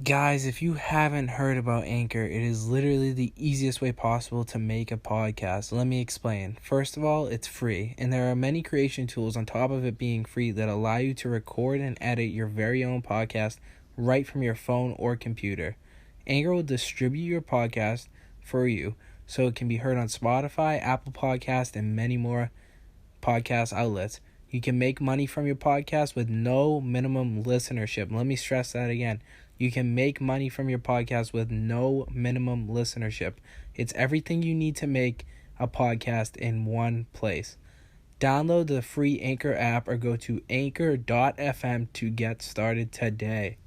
Guys, if you haven't heard about Anchor, it is literally the easiest way possible to make a podcast. Let me explain. First of all, it's free, and there are many creation tools on top of it being free that allow you to record and edit your very own podcast right from your phone or computer. Anchor will distribute your podcast for you so it can be heard on Spotify, Apple Podcast, and many more podcast outlets. You can make money from your podcast with no minimum listenership. Let me stress that again. You can make money from your podcast with no minimum listenership. It's everything you need to make a podcast in one place. Download the free Anchor app or go to anchor.fm to get started today.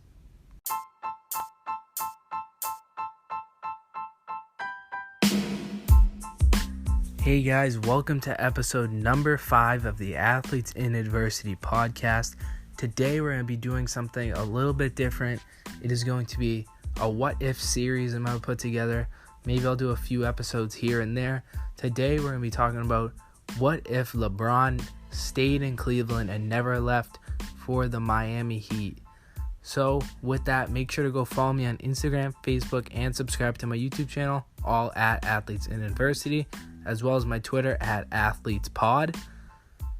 Hey guys, welcome to episode number 5 of the Athletes in Adversity podcast. Today we're going to be doing something a little bit different. It is going to be a what if series I'm going to put together. Maybe I'll do a few episodes here and there. Today we're going to be talking about what if LeBron stayed in Cleveland and never left for the Miami Heat. So with that, make sure to go follow me on Instagram, Facebook, and subscribe to my YouTube channel, all at Athletes in Adversity, as well as my Twitter at AthletesPod.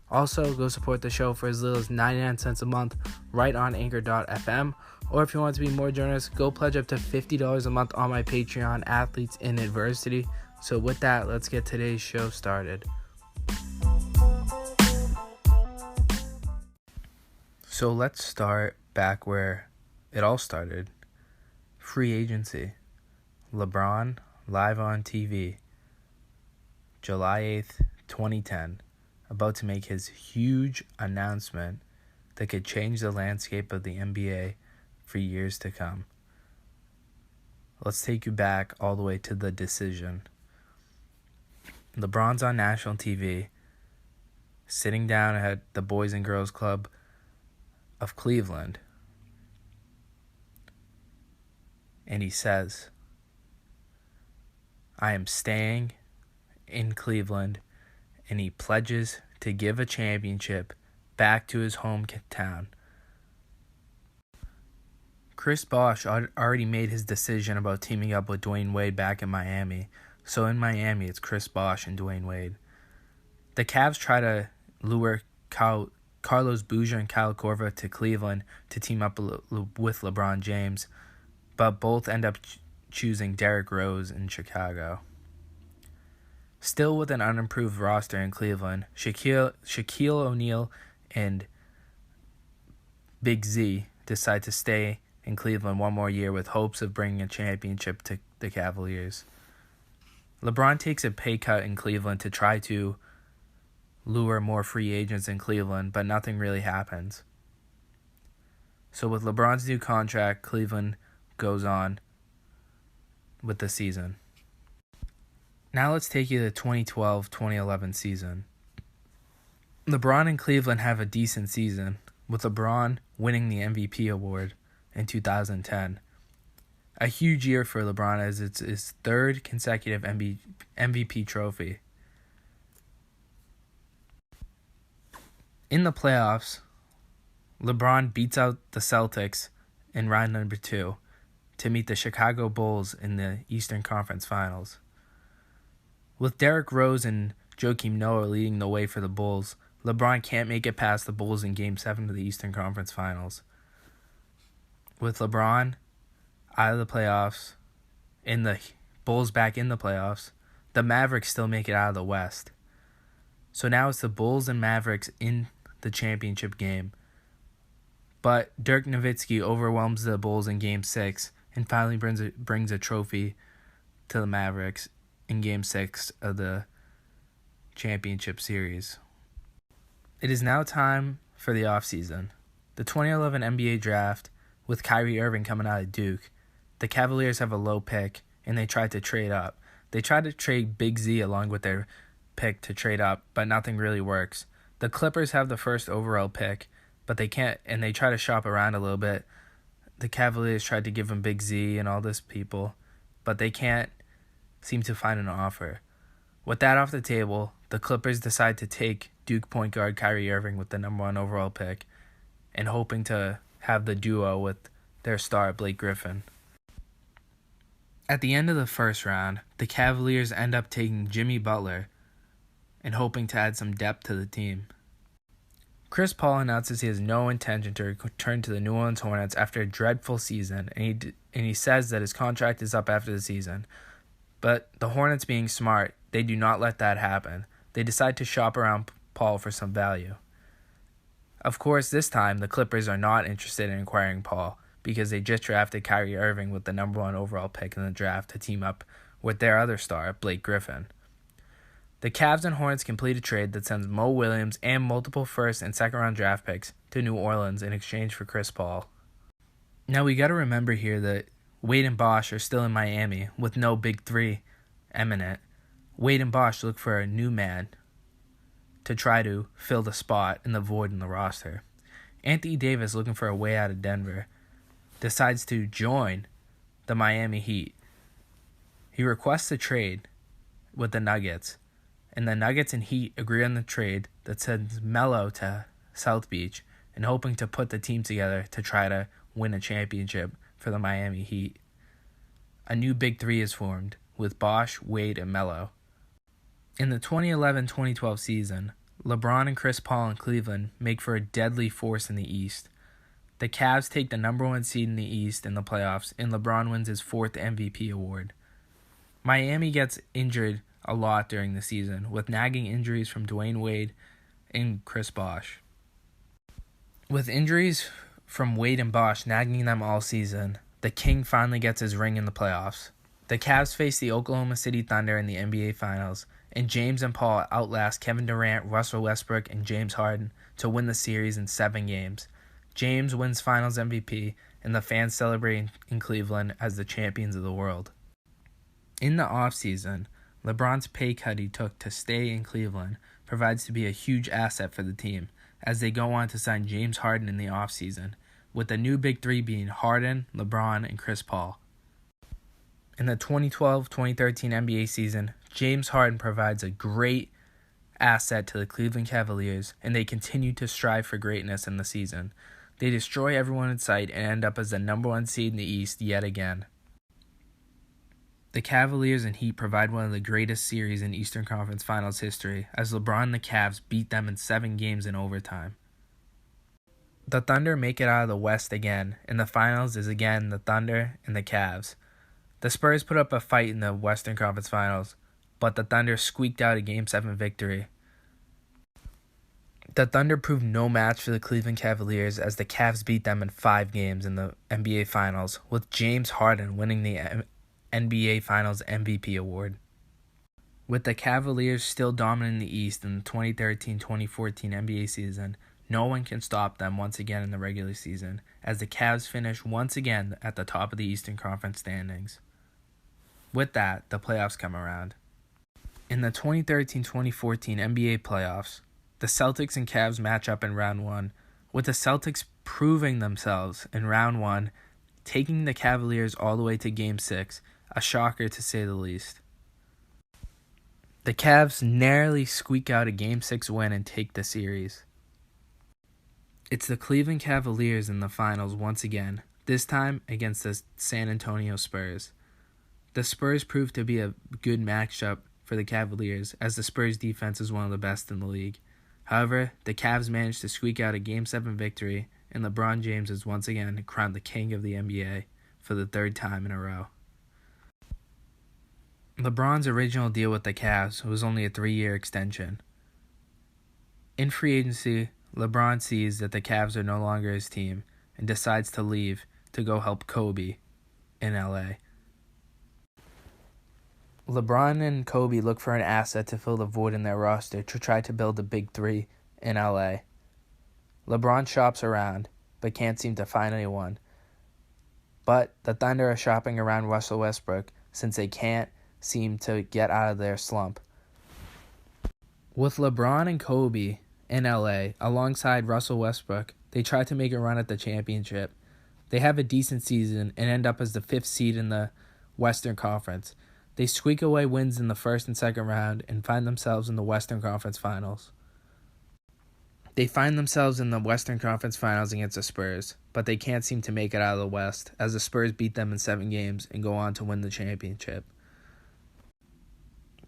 Also, go support the show for as little as 99 cents a month right on anchor.fm. Or if you want to be more generous, go pledge up to $50 a month on my Patreon, Athletes in Adversity. So with that, let's get today's show started. So let's start back where it all started. Free agency. LeBron live on TV. July 8th, 2010. About to make his huge announcement that could change the landscape of the NBA for years to come. Let's take you back all the way to the decision. LeBron's on national TV, sitting down at the Boys and Girls Club of Cleveland, and he says, "I am staying in Cleveland," and he pledges to give a championship back to his hometown. Chris Bosh already made his decision about teaming up with Dwayne Wade back in Miami. So in Miami, it's Chris Bosh and Dwayne Wade. The Cavs try to lure Carlos Boozer and Kyle Korver to Cleveland to team up with LeBron James, but both end up choosing Derrick Rose in Chicago. Still with an unimproved roster in Cleveland, Shaquille O'Neal and Big Z decide to stay in Cleveland one more year with hopes of bringing a championship to the Cavaliers. LeBron takes a pay cut in Cleveland to try to lure more free agents in Cleveland, but nothing really happens. So with LeBron's new contract, Cleveland goes on with the season. Now let's take you to the 2012-2011 season. LeBron and Cleveland have a decent season, with LeBron winning the MVP award in 2010. A huge year for LeBron as it's his third consecutive MVP trophy. In the playoffs, LeBron beats out the Celtics in round number 2 to meet the Chicago Bulls in the Eastern Conference Finals. With Derrick Rose and Joakim Noah leading the way for the Bulls, LeBron can't make it past the Bulls in Game 7 of the Eastern Conference Finals. With LeBron out of the playoffs, and the Bulls back in the playoffs, the Mavericks still make it out of the West. So now it's the Bulls and Mavericks in the championship game. But Dirk Nowitzki overwhelms the Bulls in Game 6 and finally brings a trophy to the Mavericks in Game 6 of the championship series. It is now time for the offseason. The 2011 NBA draft, with Kyrie Irving coming out of Duke, the Cavaliers have a low pick, and they tried to trade up. They tried to trade Big Z along with their pick to trade up, but nothing really works. The Clippers have the first overall pick, but they can't, and they try to shop around a little bit. The Cavaliers tried to give them Big Z and all this people, but they can't seem to find an offer. With that off the table, the Clippers decide to take Duke point guard Kyrie Irving with the number 1 overall pick and hoping to have the duo with their star Blake Griffin. At the end of the first round, the Cavaliers end up taking Jimmy Butler and hoping to add some depth to the team. Chris Paul announces he has no intention to return to the New Orleans Hornets after a dreadful season, and he says that his contract is up after the season. But the Hornets, being smart, they do not let that happen. They decide to shop around Paul for some value. Of course, this time, the Clippers are not interested in acquiring Paul because they just drafted Kyrie Irving with the number 1 overall pick in the draft to team up with their other star, Blake Griffin. The Cavs and Hornets complete a trade that sends Mo Williams and multiple first and second round draft picks to New Orleans in exchange for Chris Paul. Now we got to remember here that Wade and Bosh are still in Miami with no big three eminent. Wade and Bosh look for a new man to try to fill the spot in the void in the roster. Anthony Davis, looking for a way out of Denver, decides to join the Miami Heat. He requests a trade with the Nuggets, and the Nuggets and Heat agree on the trade that sends Melo to South Beach and hoping to put the team together to try to win a championship for the Miami Heat. A new Big Three is formed with Bosh, Wade, and Melo. In the 2011-2012 season, LeBron and Chris Paul in Cleveland make for a deadly force in the East. The Cavs take the number 1 seed in the East in the playoffs, and LeBron wins his 4th MVP award. Miami gets injured a lot during the season, with nagging injuries from Dwayne Wade and Chris Bosh. With injuries from Wade and Bosh nagging them all season, the King finally gets his ring in the playoffs. The Cavs face the Oklahoma City Thunder in the NBA Finals, and James and Paul outlast Kevin Durant, Russell Westbrook, and James Harden to win the series in 7 games. James wins Finals MVP, and the fans celebrate in Cleveland as the champions of the world. In the offseason, LeBron's pay cut he took to stay in Cleveland provides to be a huge asset for the team, as they go on to sign James Harden in the offseason, with the new Big Three being Harden, LeBron, and Chris Paul. In the 2012-2013 NBA season, James Harden provides a great asset to the Cleveland Cavaliers, and they continue to strive for greatness in the season. They destroy everyone in sight and end up as the number 1 seed in the East yet again. The Cavaliers and Heat provide one of the greatest series in Eastern Conference Finals history, as LeBron and the Cavs beat them in 7 games in overtime. The Thunder make it out of the West again, and the Finals is again the Thunder and the Cavs. The Spurs put up a fight in the Western Conference Finals, but the Thunder squeaked out a Game 7 victory. The Thunder proved no match for the Cleveland Cavaliers as the Cavs beat them in 5 games in the NBA Finals, with James Harden winning the NBA Finals MVP award. With the Cavaliers still dominant in the East in the 2013-2014 NBA season, no one can stop them once again in the regular season, as the Cavs finish once again at the top of the Eastern Conference standings. With that, the playoffs come around. In the 2013-2014 NBA playoffs, the Celtics and Cavs match up in round 1, with the Celtics proving themselves in round 1, taking the Cavaliers all the way to Game 6, a shocker to say the least. The Cavs narrowly squeak out a Game 6 win and take the series. It's the Cleveland Cavaliers in the finals once again, this time against the San Antonio Spurs. The Spurs proved to be a good matchup for the Cavaliers, as the Spurs defense is one of the best in the league. However, the Cavs managed to squeak out a Game 7 victory, and LeBron James is once again crowned the king of the NBA for the 3rd time in a row. LeBron's original deal with the Cavs was only a 3-year extension. In free agency, LeBron sees that the Cavs are no longer his team and decides to leave to go help Kobe in LA. LeBron and Kobe look for an asset to fill the void in their roster to try to build a Big Three in LA. LeBron shops around, but can't seem to find anyone. But the Thunder are shopping around Russell Westbrook since they can't seem to get out of their slump. With LeBron and Kobe in LA alongside Russell Westbrook, they try to make a run at the championship. They have a decent season and end up as the 5th seed in the Western Conference. They squeak away wins in the first and second round and find themselves in the Western Conference Finals. They find themselves in the Western Conference Finals against the Spurs, but they can't seem to make it out of the West, as the Spurs beat them in 7 games and go on to win the championship.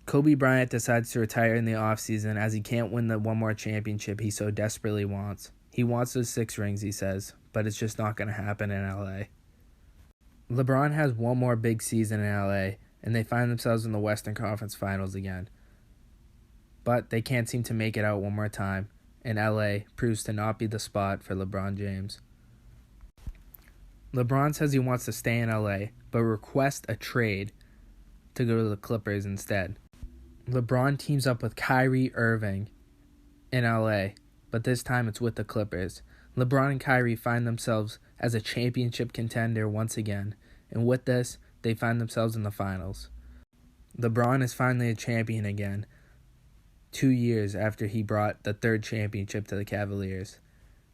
Kobe Bryant decides to retire in the offseason as he can't win the one more championship he so desperately wants. He wants those 6 rings, he says, but it's just not going to happen in LA. LeBron has one more big season in LA, and they find themselves in the Western Conference Finals again. But they can't seem to make it out one more time, and LA proves to not be the spot for LeBron James. LeBron says he wants to stay in LA, but requests a trade to go to the Clippers instead. LeBron teams up with Kyrie Irving in LA, but this time it's with the Clippers. LeBron and Kyrie find themselves as a championship contender once again, and with this, they find themselves in the finals. LeBron is finally a champion again, 2 years after he brought the 3rd championship to the Cavaliers.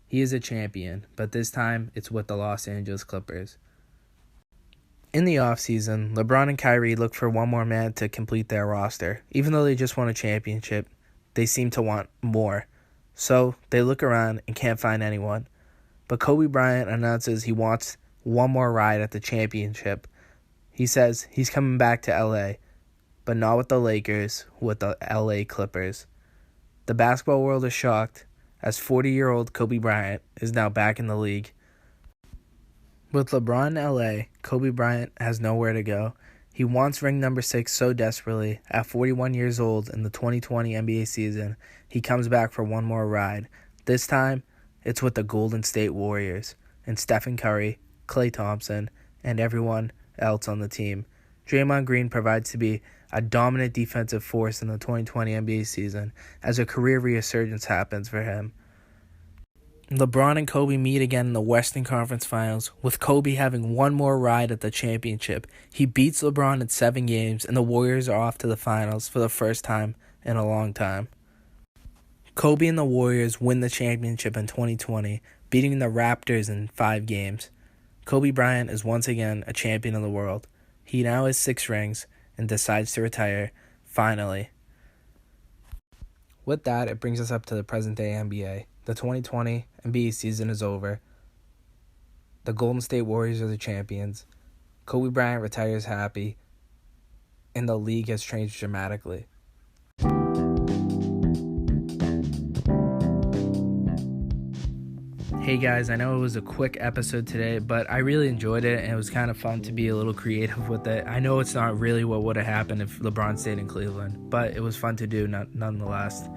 He is a champion, but this time it's with the Los Angeles Clippers. In the offseason, LeBron and Kyrie look for one more man to complete their roster. Even though they just won a championship, they seem to want more. So they look around and can't find anyone. But Kobe Bryant announces he wants one more ride at the championship. He says he's coming back to LA, but not with the Lakers, with the LA Clippers. The basketball world is shocked, as 40-year-old Kobe Bryant is now back in the league. With LeBron in LA, Kobe Bryant has nowhere to go. He wants ring number 6 so desperately. At 41 years old in the 2020 NBA season, he comes back for one more ride. This time, it's with the Golden State Warriors and Stephen Curry, Klay Thompson, and everyone else on the team. Draymond Green provides to be a dominant defensive force in the 2020 NBA season as a career resurgence happens for him. LeBron and Kobe meet again in the Western Conference Finals, with Kobe having one more ride at the championship. He beats LeBron in 7 games, and the Warriors are off to the finals for the first time in a long time. Kobe and the Warriors win the championship in 2020, beating the Raptors in 5 games. Kobe Bryant is once again a champion of the world. He now has 6 rings and decides to retire, finally. With that, it brings us up to the present-day NBA. The 2020 NBA season is over. The Golden State Warriors are the champions. Kobe Bryant retires happy, and the league has changed dramatically. Hey guys, I know it was a quick episode today, but I really enjoyed it, and it was kind of fun to be a little creative with it. I know it's not really what would have happened if LeBron stayed in Cleveland, but it was fun to do nonetheless.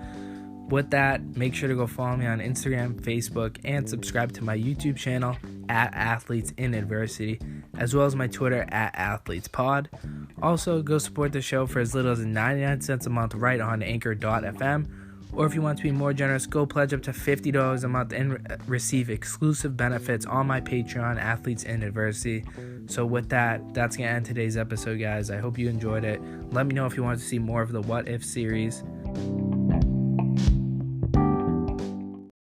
With that, make sure to go follow me on Instagram, Facebook, and subscribe to my YouTube channel at AthletesInAdversity, as well as my Twitter at AthletesPod. Also, go support the show for as little as 99 cents a month right on Anchor.fm. Or if you want to be more generous, go pledge up to $50 a month and receive exclusive benefits on my Patreon, AthletesInAdversity. So with that, that's going to end today's episode, guys. I hope you enjoyed it. Let me know if you want to see more of the What If series.